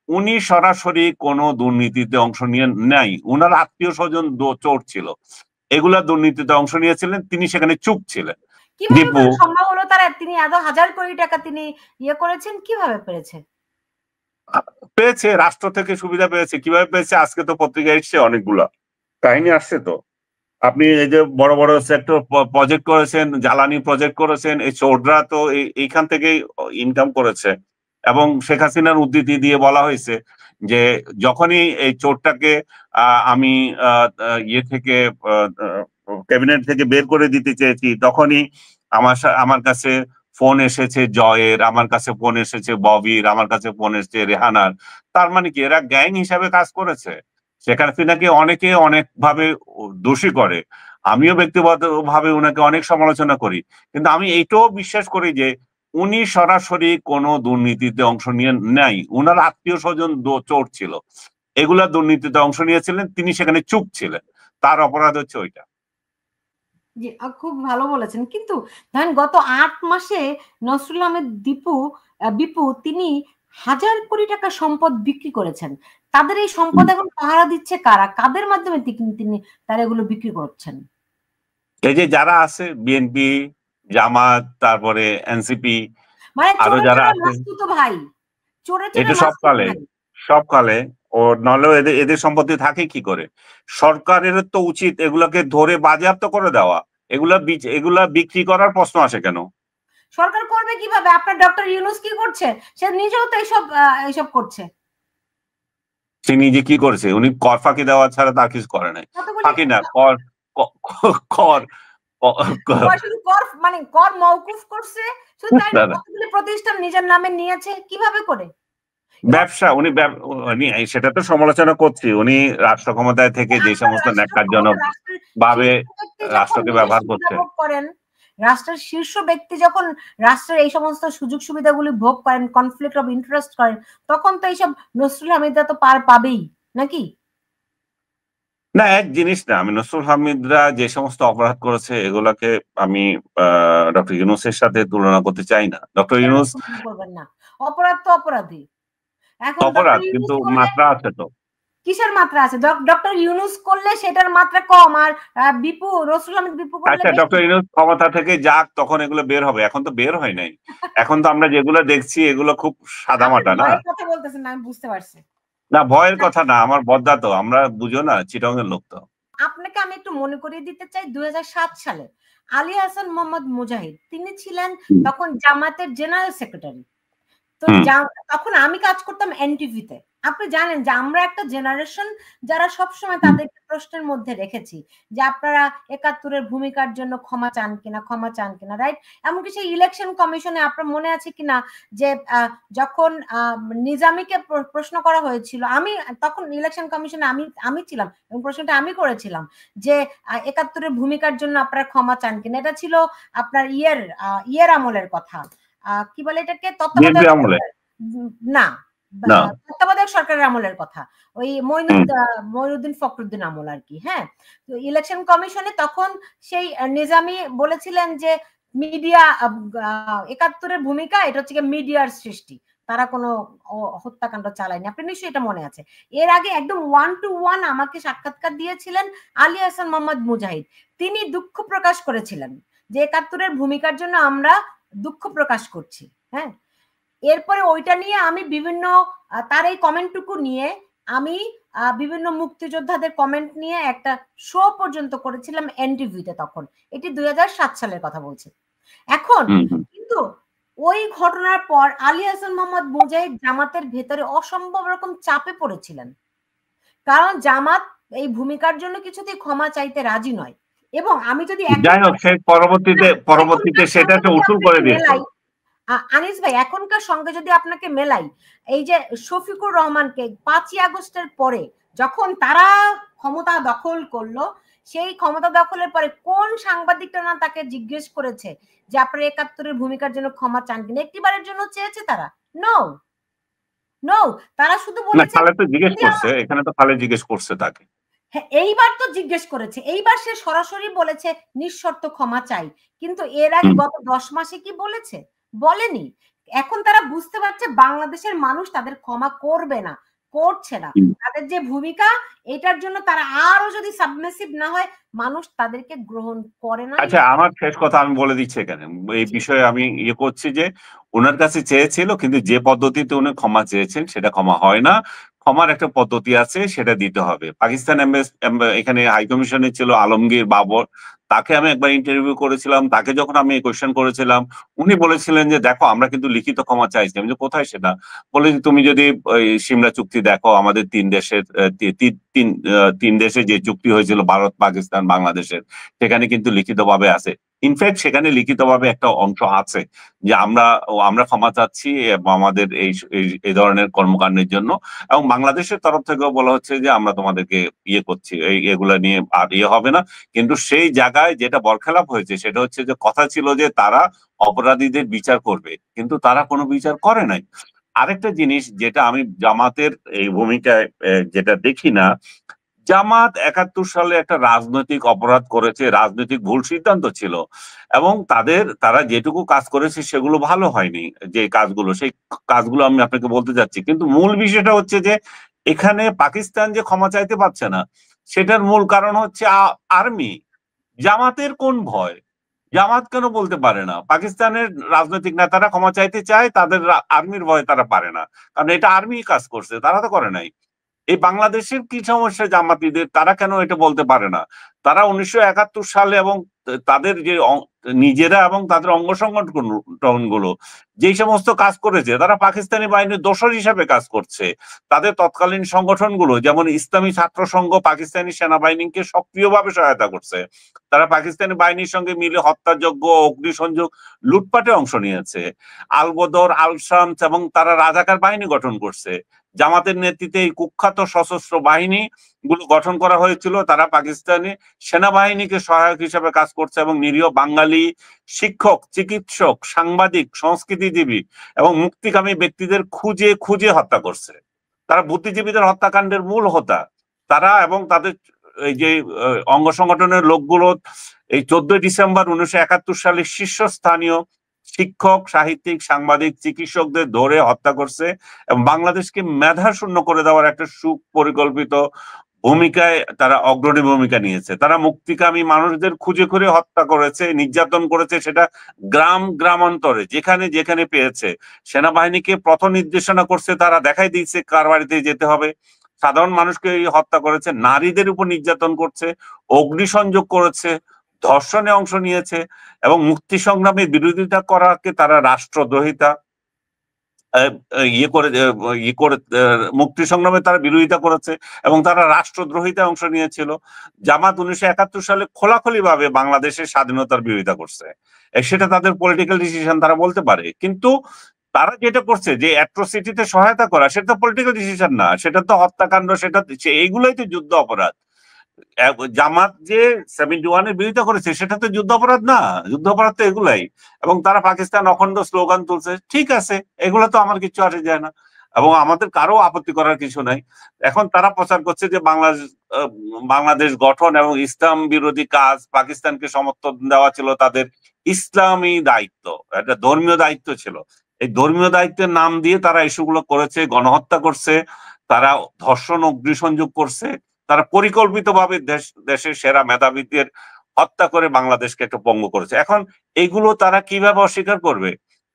উনি সরাসরি কোনো দুর্নীতিতে অংশ নিয়ে নাই, উনার আত্মীয় স্বজন চোর ছিল, এগুলা দুর্নীতিতে অংশ নিয়েছিলেন, তিনি সেখানে চুপ ছিলেন। কিভাবে সম্ভব হলো তারা তিনি এত হাজার কোটি টাকা তিনি ইয়ে করেছেন, কিভাবে পেয়েছে? রাষ্ট্র থেকে সুবিধা পেয়েছে। কিভাবে পেয়েছে? আজকে তো পত্রিকায় এসছে, অনেকগুলা কাহিনী আসছে। তো আপনি এই যে বড় বড় সেক্টর প্রজেক্ট করেছেন, জ্বালানি প্রজেক্ট করেছেন, এই চোররা তো এইখান থেকেই ইনকাম করেছে। এবং শেখ হাসিনার উদ্ধৃতি দিয়ে বলা হয়েছে যে যখনই এই চোরটাকে আমি ইয়ে থেকে ক্যাবিনেট থেকে বের করে দিতে চেয়েছি, তখনই আমার কাছে ফোন এসেছে জয়ের, আমার কাছে ফোন এসেছে ববির, আমার কাছে ফোন এসেছে রেহানার। তার মানে কি এরা গ্যাং হিসাবে কাজ করেছে? শেখ হাসিনাকে অনেকে অনেক ভাবে দোষী করে, আমিও ব্যক্তিগতভাবে ওনাকে অনেক সমালোচনা করি, কিন্তু আমি এইটাও বিশ্বাস করি যে উনি সরাসরি কোনো দুর্নীতিতে অংশ নিয়ে নাই, উনার আত্মীয় স্বজন চোর ছিল, এগুলা দুর্নীতিতে অংশ নিয়েছিলেন, তিনি সেখানে চুপ ছিলেন, তার অপরাধ হচ্ছে ওইটা। জি, খুব ভালো বলেছেন। কিন্তু ধরেন গত ৮ মাসে নসরুল আহমেদ বিপু তিনি হাজার কোটি টাকা সম্পদ বিক্রি করেছেন। তাদের এই সম্পদ এখন পাহারা দিচ্ছে কারা? কাদের মাধ্যমে তিনি তারা এগুলো বিক্রি করছেন? এই যে যারা আছে বিএনপি, জামাত, তারপরে এনসিপি, মানে আরো যারা আছে, ভাই এটা সবকালে ও নলেও এদের সম্পত্তি থাকে কি করে? সরকারের তো উচিত এগুলাকে ধরে বাজেয়াপ্ত করে দেওয়া। এগুলা বিক্রি করার প্রশ্ন আসে কেন? সরকার করবে কিভাবে? আপনার ডক্টর ইউনূস কি করছে? সে নিজেও তো এইসব করছে। সে নিজে কি করছে? উনি কর ফাঁকি দেওয়া ছাড়া তার কিছু করে নাই। ফাঁকি না, কর মানে কর মওকুফ করছে। শুধু তাই না, কতগুলি প্রতিষ্ঠান নিজের নামে নিয়েছে, কিভাবে করে? ব্যবসা উনি সেটা তো সমালোচনা করছি। উনি রাষ্ট্র ক্ষমতায় থেকে যে সমস্ত ন্যাক্কারজনক ভাবে রাষ্ট্রকে ব্যবহার করছে, রাষ্ট্রের শীর্ষ ব্যক্তি যখন রাষ্ট্রের এই সমস্ত সুযোগ সুবিধাগুলি ভোগ করেন, কনফ্লিক্ট অফ ইন্টারেস্ট করেন, তখন তো এইসব নসরুল হামিদরা তো পার পাবেই নাকি? না, এক জিনিস না, আমি নসরুল হামিদরা যে সমস্ত অপরাধ করেছে এগুলাকে আমি ডক্টর ইউনূসের সাথে তুলনা করতে চাই না। ডক্টর ইউনূস করবেন না, অপরাধ তো অপরাধী। এখন অপরাধ, কিন্তু মাত্রা আছে তো। কিসের মাত্রা আছে? ডক্টর ইউনূস করলে সেটার মাত্রা কম, আর নসরুল হামিদ বিপু করলে আচ্ছা, ডক্টর ইউনূস ক্ষমতা থেকে যাক, তখন এগুলো বের হবে। এখন তো বের হয় নাই। এখন তো আমরা যেগুলো দেখছি এগুলো খুব সাদামাটা না। কথা বলতেছেন না, আমি বুঝতে পারছি। না, ভয়ের কথা না, আমার বদ্দা তো, আমরা বুঝো না, চিটং এর লোক তো। আপনাকে আমি একটু মনে করিয়ে দিতে চাই, 2007 সালে আলী হাসান মোহাম্মদ মুজাহিদ তিনি ছিলেন তখন জামাতের জেনারেল সেক্রেটারি। তো তখন আমি কাজ করতাম এনটিভিতে। আপনি জানেন যে আমরা একটা জেনারেশন যারা সবসময় তাদেরকে প্রশ্নের মধ্যে রেখেছি যে আপনারা ৭১-এর ভূমিকার জন্য ক্ষমা চান কিনা, রাইট? এমনকি সেই ইলেকশন কমিশনে আপনার মনে আছে কিনা যে যখন নিজামীকে প্রশ্ন করা হয়েছিল, আমি তখন ইলেকশন কমিশনে আমি ছিলাম এবং প্রশ্নটা আমি করেছিলাম যে ৭১-এর ভূমিকার জন্য আপনারা ক্ষমা চান কিনা। এটা ছিল আপনার ইয়ের আমলের কথা, কি বলে এটাকে, তত্ত্বাবধায়ক সরকারের আমলের কথা, ওই মঈনুদ্দিন ফখরুদ্দিন আমল আর কি। হ্যাঁ, তো ইলেকশন কমিশনে তখন সেই নিজামী বলেছিলেন যে মিডিয়া ৭১-এর ভূমিকা এটা হচ্ছে মিডিয়ার সৃষ্টি, তারা কোনো হত্যাকাণ্ড চালায়নি। আপনি নিশ্চয়ই এটা মনে আছে। এর আগে একদম 1 to 1 আমাকে সাক্ষাৎকার দিয়েছিলেন আলী হাসান মোহাম্মদ মুজাহিদ। তিনি দুঃখ প্রকাশ করেছিলেন যে ৭১-এর ভূমিকার জন্য আমরা দুঃখ প্রকাশ করছি। হ্যাঁ, এরপরে ওইটা নিয়ে আমি বিভিন্ন তার এই কমেন্টটুকু নিয়ে আমি বিভিন্ন মুক্তিযোদ্ধাদের কমেন্ট নিয়ে একটা শো পর্যন্ত করেছিলাম এনটিভিতে। তখন এটি 2007 সালের কথা বলছি। এখন কিন্তু ওই ঘটনার পর আলী হাসান মোহাম্মদ মুজাহিদ জামাতের ভেতরে অসম্ভব রকম চাপে পড়েছিলেন, কারণ জামাত এই ভূমিকার জন্য কিছুতেই ক্ষমা চাইতে রাজি নয়। এবং আমি যদি যাই হোক, সে পরবর্তীতে সেটা তো উসুল করে দিয়েছে। আনিস ভাই, এখনকার সঙ্গে যদি আপনাকে মেলাই, এই যে শফিকুর রহমানকে 5ই আগস্টের পরে যখন তারা ক্ষমতা দখল করলো, সেই ক্ষমতা দখলের পরে কোন সাংবাদিকটা না তাকে জিজ্ঞেস করেছে যে আপনার ৭১-এর ভূমিকার জন্য ক্ষমা চান কিনা? একটিবারের জন্য চেয়েছে তারা? নো, তারা শুধু বলেছে জিজ্ঞেস করছে, এখানে তো খালে জিজ্ঞেস করছে তাকে। হ্যাঁ, এইবার তো জিজ্ঞেস করেছে, এইবার সে সরাসরি বলেছে নিঃশর্ত ক্ষমা চাই। কিন্তু এর আগে গত 10 মাসে কি বলেছে? বলেনি। এখন তারা বুঝতে পারছে বাংলাদেশের মানুষ তাদের ক্ষমা করবে না, করছে না। তাদের যে ভূমিকা এটার জন্য তারা আরো যদি সাবমিসিভ না হয়, মানুষ তাদেরকে গ্রহণ করে না। আচ্ছা, আমার শেষ কথা আমি বলে দিচ্ছি এখানে, এই বিষয়ে আমি করছি যে ওনার কাছে চেয়েছিল, কিন্তু যে পদ্ধতিতে উনি ক্ষমা চেয়েছেন সেটা ক্ষমা হয় না। ক্ষমার একটা পদ্ধতি আছে, সেটা দিতে হবে। পাকিস্তান এখানে হাই কমিশনে ছিল আলমগীর বাবর, তাকে আমি একবার ইন্টারভিউ করেছিলাম। তাকে যখন আমি কোয়েশ্চেন করেছিলাম, উনি বলেছিলেন যে দেখো আমরা কিন্তু লিখিত ক্ষমা চাইছি। আমি যে কোথায় সেটা, বলে যে তুমি যদি ওই সিমলা চুক্তি দেখো, আমাদের তিন দেশে যে চুক্তি হয়েছিল ভারত, পাকিস্তান, বাংলাদেশের, সেখানে কিন্তু লিখিতভাবে আছে। ইনফ্যাক্ট সেখানে লিখিতভাবে একটা অংশ আছে যে আমরা ক্ষমা চাচ্ছি আমাদের এই ধরনের কর্মকাণ্ডের জন্য, এবং বাংলাদেশের তরফ থেকেও বলা হচ্ছে যে আমরা তোমাদেরকে করছি, এগুলা নিয়ে আর হবে না। কিন্তু সেই জায়গায় যেটা বরখেলাপ হয়েছে সেটা হচ্ছে যে কথা ছিল যে তারা অপরাধীদের বিচার করবে, কিন্তু তারা কোনো বিচার করে নাই। আরেকটা জিনিস যেটা আমি জামাতের এই ভূমিকায় যেটা দেখি না, জামাত ৭১ সালে একটা রাজনৈতিক অপরাধ করেছে, রাজনৈতিক ভুল সিদ্ধান্ত ছিল, এবং তারা যেটুকু কাজ করেছে সেগুলো ভালো হয়নি। যে কাজগুলো, সেই কাজগুলো আমি আপনাকে বলতে যাচ্ছি। কিন্তু মূল বিষয়টা হচ্ছে যে এখানে পাকিস্তান যে ক্ষমা চাইতে পারছে না, সেটার মূল কারণ হচ্ছে আর্মি। জামাতের কোন ভয়? জামাত কেন বলতে পারে না? পাকিস্তানের রাজনৈতিক নেতারা ক্ষমা চাইতে চায়, তাদের আর্মির ভয়ে তারা পারে না, কারণ এটা আর্মি কাজ করছে, তারা তো করে নাই। এই বাংলাদেশের কি সমস্যা জামাতিদের, তারা কেন এটা বলতে পারে না? তারা ১৯৭১ সালে এবং তাদের যে নিজেরা এবং তাদের অঙ্গ সংগঠন গুলো যেই সমস্ত কাজ করেছে, তারা পাকিস্তানি বাহিনীর দোসর হিসাবে কাজ করছে। তাদের তৎকালীন সংগঠনগুলো যেমন ইসলামী ছাত্র সংঘ পাকিস্তানি সেনাবাহিনীকে সক্রিয়ভাবে সহায়তা করছে। তারা পাকিস্তানি বাহিনীর সঙ্গে মিলে হত্যাযজ্ঞ, অগ্নিসংযোগ, লুটপাটে অংশ নিয়েছে। আল বদর, আল শামস, এবং তারা রাজাকার বাহিনী গঠন করছে। জামাতের নেতৃত্বে এই কুখ্যাত সশস্ত্র বাহিনী গুলো গঠন করা হয়েছিল, তারা পাকিস্তানি সেনাবাহিনীকে সহায়ক হিসেবে কাজ করছে এবং নিরীহ বাঙালি শিক্ষক, চিকিৎসক, সাংবাদিক, সংস্কৃতিজীবী এবং মুক্তিকামী ব্যক্তিদের খুঁজে খুঁজে হত্যা করছে। তারা বুদ্ধিজীবীদের হত্যাকাণ্ডের মূল হোতা। তারা এবং তাদের এই যে অঙ্গ সংগঠনের লোকগুলো এই 14 ডিসেম্বর 1971 সালে শীর্ষস্থানীয় শিক্ষক, সাহিত্যিক, সাংবাদিক, চিকিৎসকদের ধরে হত্যা করছে এবং বাংলাদেশকে মেধা শূন্য করে দেওয়ার একটা সুপরিকল্পিত ভূমিকায় তারা অগ্রণী ভূমিকা নিয়েছে। তারা মুক্তিকামী মানুষদের খুঁজে খুঁজে হত্যা করেছে, নির্যাতন করেছে, সেটা গ্রামান্তরে যেখানে যেখানে পেয়েছে। সেনাবাহিনীকে পথ নির্দেশনা করছে, তারা দেখাই দিয়েছে কার বাড়িতে যেতে হবে। সাধারণ মানুষকে হত্যা করেছে, নারীদের উপর নির্যাতন করছে, অগ্নিসংযোগ করেছে, ধর্ষণে অংশ নিয়েছে, এবং মুক্তি সংগ্রামের বিরোধিতা করাকে তারা রাষ্ট্রদ্রোহিতা মুক্তি সংগ্রামে তারা বিরোধিতা করেছে এবং তারা রাষ্ট্রদ্রোহিতায় অংশ নিয়েছিল। জামাত 1971 সালে খোলাখুলি ভাবে বাংলাদেশের স্বাধীনতার বিরোধিতা করছে, সেটা তাদের পলিটিক্যাল ডিসিশন, তারা বলতে পারে। কিন্তু তারা যেটা করছে যে অ্যাট্রোসিটিতে সহায়তা করা, সেটা পলিটিক্যাল ডিসিশন না, সেটা তো হত্যাকাণ্ড, সেটা এইগুলোই তো যুদ্ধ অপরাধ। জামাত যে 71-এর বিরোধিতা করেছে সেটা তো যুদ্ধ অপরাধ না, যুদ্ধ অপরাধ তো এগুলাই। এবং তারা পাকিস্তান অখণ্ড স্লোগান তুলছে, ঠিক আছে, এগুলো তো আমার কিছু আসে যায় না এবং আমাদের কারো আপত্তি করার কিছু নাই। এখন তারা প্রচার করছে যে বাংলাদেশ গঠন এবং ইসলাম বিরোধী কাজ, পাকিস্তানকে সমর্থন দেওয়া ছিল তাদের ইসলামী দায়িত্ব, একটা ধর্মীয় দায়িত্ব ছিল। এই ধর্মীয় দায়িত্বের নাম দিয়ে তারা ইস্যুগুলো করেছে, গণহত্যা করছে, তারা ধর্ষণ, অগ্নিসংযোগ করছে, তারা পরিকল্পিতভাবে দেশের সেরা মেধাবীদের হত্যা করে বাংলাদেশকে একটু পঙ্গু করেছে। এখন এগুলো তারা কিভাবে অস্বীকার করবে?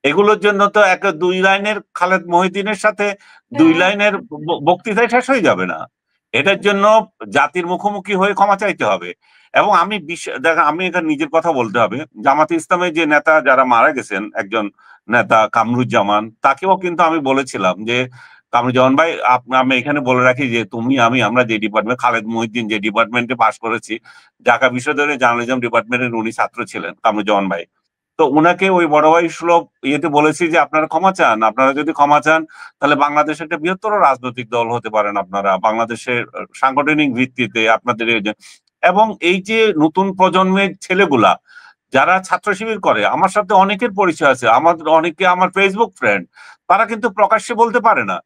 এগুলোর জন্য তো একটা 2 লাইনের খালেদ মহিউদ্দিনের সাথে 2 লাইনের বক্তৃতায় শেষ হয়ে যাবে না। এটার জন্য জাতির মুখোমুখি হয়ে ক্ষমা চাইতে হবে। এবং আমি এখানে নিজের কথা বলতে হবে, জামাতে ইসলামের যে নেতা যারা মারা গেছেন, একজন নেতা কামরুজ্জামান, তাকেও কিন্তু আমি বলেছিলাম যে কামরুজ্জামান ভাই, আমি এখানে বলে রাখি যে আমরা যে ডিপার্টমেন্ট, খালেদ মহিউদ্দিন যে ডিপার্টমেন্টে পাশ করেছি, ঢাকা বিশ্ববিদ্যালয়ের জার্নালিজম ডিপার্টমেন্টের উনি ছাত্র ছিলেন, কামরুজ্জামান ভাই। তো উনাকে ওই বড় ভাই সুলভ বলেছি যে আপনারা ক্ষমা চান, আপনারা যদি ক্ষমা চান তাহলে বাংলাদেশ একটা বৃহত্তর রাজনৈতিক দল হতে পারেন, আপনারা বাংলাদেশের সাংগঠনিক ভিত্তিতে আপনাদের এবং এই যে নতুন প্রজন্মের ছেলেগুলা যারা ছাত্র শিবির করে, আমার সাথে অনেকের পরিচয় আছে, অনেকে আমার ফেসবুক ফ্রেন্ড, তারা কিন্তু প্রকাশ্যে বলতে পারে না।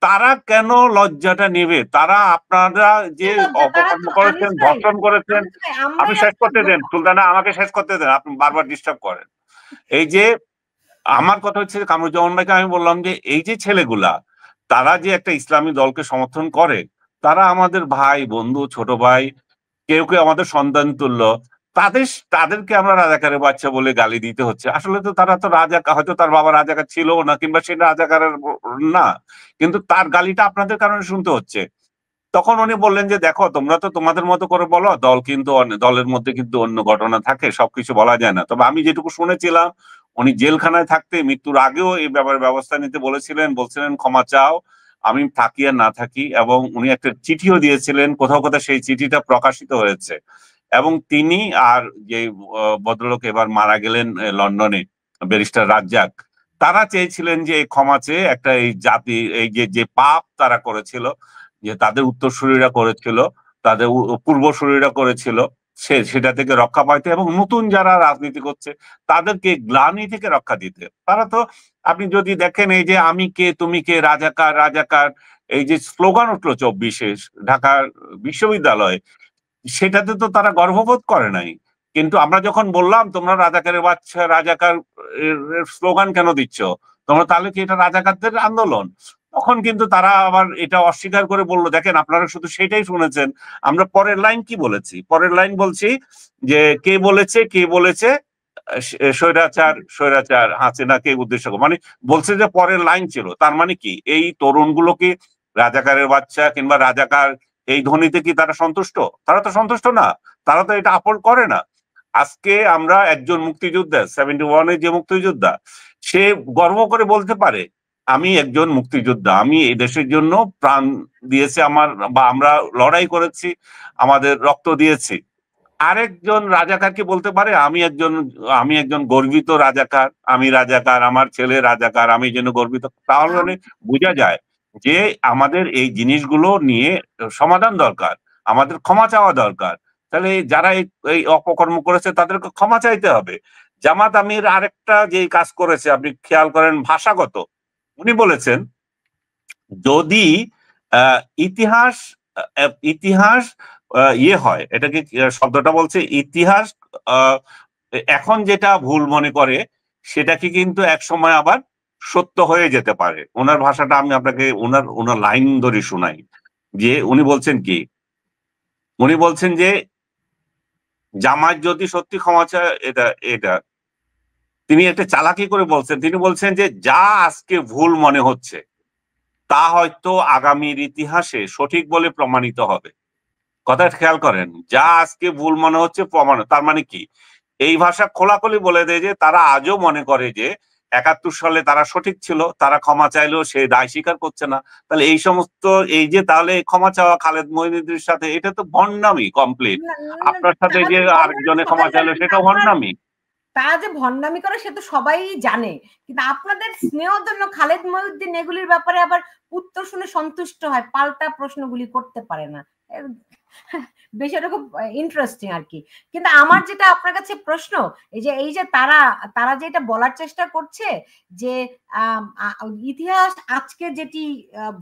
তারা কেন লজ্জাটা নেবে? তারা আপনারা যে অপকর্ম করেছেন, ধর্ষণ করেছেন, আমি শেষ করতে দেন সুলতানা, আমাকে শেষ করতে দেন, আপনি বারবার ডিস্টার্ব করেন। এই যে আমার কথা হচ্ছে কামরুজ্জামান ভাইকে আমি বললাম যে এই যে ছেলেগুলা তারা যে একটা ইসলামী দলকে সমর্থন করে, তারা আমাদের ভাই বন্ধু ছোট ভাই, কেউ কেউ আমাদের সন্তান তুল্য। তাদেরকে আমরা রাজাকারের বাচ্চা বলে গালি দিতে হচ্ছে। আসলে তো তারা তো রাজাকার, হয়তো তার বাবা রাজাকার ছিল না, কিংবা সে রাজাকারের না, কিন্তু তার গালিটা আপনাদের কারণে শুনতে হচ্ছে। তখন উনি বললেন যে দেখো, তোমরা তো তোমাদের মতো করে বলো, দল কিন্তু দলের মধ্যে কিন্তু অন্য ঘটনা থাকে, সবকিছু বলা যায় না। তবে আমি যেটুকু শুনেছিলাম, উনি জেলখানায় থাকতে মৃত্যুর আগেও এই ব্যাপারে ব্যবস্থা নিতে বলছিলেন ক্ষমা চাও, আমি থাকি আর না থাকি। এবং উনি একটা চিঠিও দিয়েছিলেন, কোথাও কোথাও সেই চিঠিটা প্রকাশিত হয়েছে। এবং তিনি আর যে ভদ্রলোক এবার মারা গেলেন লন্ডনে, ব্যারিস্টার রাজ্জাক, তারা চেয়েছিলেন যে এই ক্ষমা চেয়ে একটা এই জাতি, এই যে পাপ তারা করেছিল, যে তাদের উত্তরসূরিরা করেছিল, তাদের পূর্বসূরিরা করেছিল, সেটা থেকে রক্ষা পাইতে, এবং নতুন যারা রাজনীতি করছে তাদেরকে গ্লানি থেকে রক্ষা দিতে। তারা তো, আপনি যদি দেখেন, এই যে আমি কে তুমি কে, রাজাকার রাজাকার, এই যে স্লোগান উঠলো 24-এ ঢাকা বিশ্ববিদ্যালয়ে, সেটাতে তো তারা গর্ববোধ করে নাই। কিন্তু আমরা যখন বললাম তোমরা রাজাকারের বাচ্চা, রাজাকার স্লোগান কেন দিচ্ছ, তোমরা তাহলে কি এটা রাজাকারদের আন্দোলন, তখন কিন্তু তারা আবার এটা অস্বীকার করে বললো, দেখেন আপনারা শুধু সেটাই শুনেছেন, আমরা পরের লাইন কি বলেছি, পরের লাইন বলছি যে কে বলেছে স্বৈরাচার স্বৈরাচার হাসিনাকে উদ্দেশ্য করে, মানে বলছে যে পরের লাইন ছিল, তার মানে কি এই তরুণগুলো কি রাজাকারের বাচ্চা কিংবা রাজাকার এই ধ্বনিতে কি তারা সন্তুষ্ট? তারা তো সন্তুষ্ট না, তারা তো এটা আপন করে না। আজকে আমরা একজন মুক্তিযোদ্ধা, 71-এর যে মুক্তিযোদ্ধা, সে গর্ব করে বলতে পারে আমি একজন মুক্তিযোদ্ধা, আমি এই দেশের জন্য প্রাণ দিয়েছি, আমার বা আমরা লড়াই করেছি, আমাদের রক্ত দিয়েছি। আরেকজন রাজাকার কি বলতে পারে আমি একজন গর্বিত রাজাকার, আমি রাজাকার, আমার ছেলে রাজাকার, আমি যেন গর্বিত? তাহলে বোঝা যায় যে আমাদের এই জিনিসগুলো নিয়ে সমাধান দরকার, আমাদের ক্ষমা চাওয়া দরকার। তাহলে যারা এই অপকর্ম করেছে তাদেরকে ক্ষমা চাইতে হবে। জামাত আমির আরেকটা যে কাজ করেছে, আপনি খেয়াল করেন, ভাষাগত। উনি বলেছেন যদি ইতিহাস ইতিহাস ইয়ে হয়, এটাকে শব্দটা বলছে ইতিহাস এখন যেটা ভুল মনে করে সেটাকে কিন্তু এক সময় আবার সত্য হয়ে যেতে পারে। ওনার ভাষাটা আমি আপনাকে ওনার লাইন ধরে শোনাই, যে উনি বলছেন কি, উনি বলছেন যে জামাত যদি সত্যি ক্ষমা চায়, এটা তিনি একটা চালাকি করে বলছেন। তিনি বলছেন যে যা আজকে ভুল মনে হচ্ছে তা হয়তো আগামীর ইতিহাসে সঠিক বলে প্রমাণিত হবে। কথা খেয়াল করেন, যা আজকে ভুল মনে হচ্ছে প্রমাণ, তার মানে কি এই ভাষা খোলাখুলি বলে দেয় যে তারা আজও মনে করে যে 71 সালে তারা সঠিক ছিল, তারা ক্ষমা চাইলেও সে দায় স্বীকার করছে না। তাহলে এই সমস্ত, এই যে তাহলে ক্ষমা চাওয়া খালেদ মঈনুদ্দিনের সাথে, এটা তো ভণ্ডামি কমপ্লিট। আপনার সাথে যে আরেকজনে ক্ষমা চাইলো সেটাও ভণ্ডামি। তা যে ভণ্ডামি করে সে তো সবাই জানে, কিন্তু আপনাদের স্নেহর জন্য খালেদ মহিউদ্দিন এগুলির ব্যাপারে আবার উত্তর শুনে সন্তুষ্ট হয়, পাল্টা প্রশ্নগুলি করতে পারে না। বিষয়টা খুব ইন্টারেস্টিং আর কি। কিন্তু আমার যেটা আপনার কাছে প্রশ্ন, এই যে তারা যে এটা বলার চেষ্টা করছে যে ইতিহাস আজকে যেটি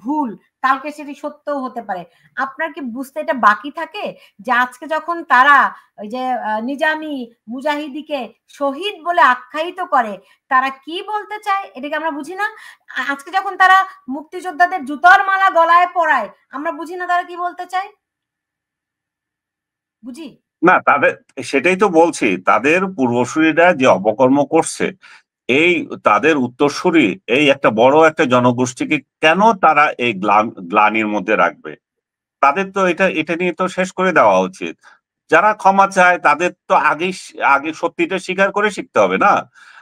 ভুল কালকে সেটি সত্যও হতে পারে, আপনার কি বুঝতে এটা বাকি থাকে যে আজকে যখন তারা ওই যে নিজামী মুজাহিদিকে শহীদ বলে আখ্যায়িত করে, তারা কি বলতে চায় এটাকে আমরা বুঝি না? আজকে যখন তারা মুক্তিযোদ্ধাদের জুতার মালা গলায় পরায়, আমরা বুঝি না তারা কি বলতে চায়? বুঝি না, সেটাই তো বলছি, তাদের পূর্বসূরীরা যে অপকর্ম করছে, এই তাদের উত্তরসূরি এই একটা বড় একটা জনগোষ্ঠীকে কেন তারা এই গ্লানির মধ্যে রাখবে? তাদের তো এটা নিয়ে তো শেষ করে দেওয়া উচিত। যারা ক্ষমা চায় তাদের তো আগে সত্যিটা স্বীকার করে শিখতে হবে না?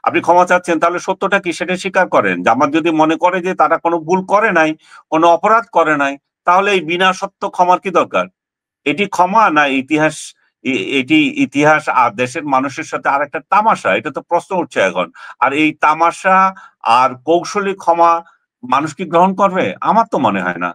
আপনি ক্ষমা চাচ্ছেন, তাহলে সত্যটা কি সেটা স্বীকার করেন। জামাত যদি মনে করে যে তারা কোনো ভুল করে নাই, কোনো অপরাধ করে নাই, তাহলে এই বিনা সত্য ক্ষমার কি দরকার? এটি ক্ষমা না ইতিহাস? এটি ইতিহাস আর দেশের মানুষের সাথে আর একটা তামাশা, এটা তো প্রশ্ন উঠছে এখন। আর এই তামাশা আর কৌশলী ক্ষমা মানুষ কি গ্রহণ করবে? আমার তো মনে হয় না।